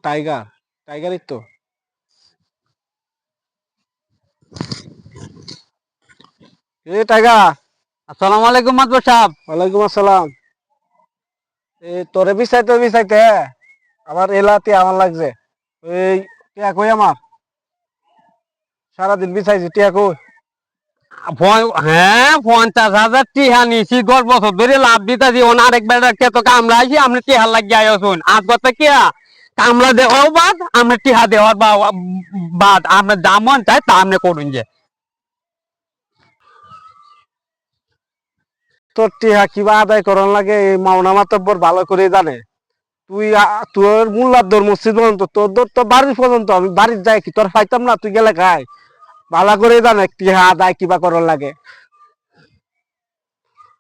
Tiger টাইগারই তো। Tiger. আসসালামু আলাইকুম মাতবর সাহেব। ওয়ালাইকুম আসসালাম। তোরে বিচাইতে বিচাইতে আমার এলাতে আমার লাগছে। এই টিয়া কই আমার, সারাদিন বিচাইছি, টিয়া কই? হ্যাঁ 50,000 টিহা নিছি 10 বছর ধরে লাভ দিতাছি ওনার আরেক বেড়াকে তো কামলা আইছি আপনি টিহা লাগিয়ে আয়োজন আজ কথা কিয়া কামলা দেওয়াও বাদ আপনি টিহা দেওয়ার বাদ আপনার যা মন চায় তা আপনি করুন যে। তোর টিহা কিবা আদায় করন লাগে এই মাওনা মাতব্বর ভালো করে জানে। তোর মোল্লার দর মসজিদ পর্যন্ত, তোর দর তো বাড়ি পর্যন্ত, আমি বাড়ির যাই কি তোর পাইতাম না? তুই গেলে খাই ভালো করে জানে টিহা আদায় কিবা করন লাগে।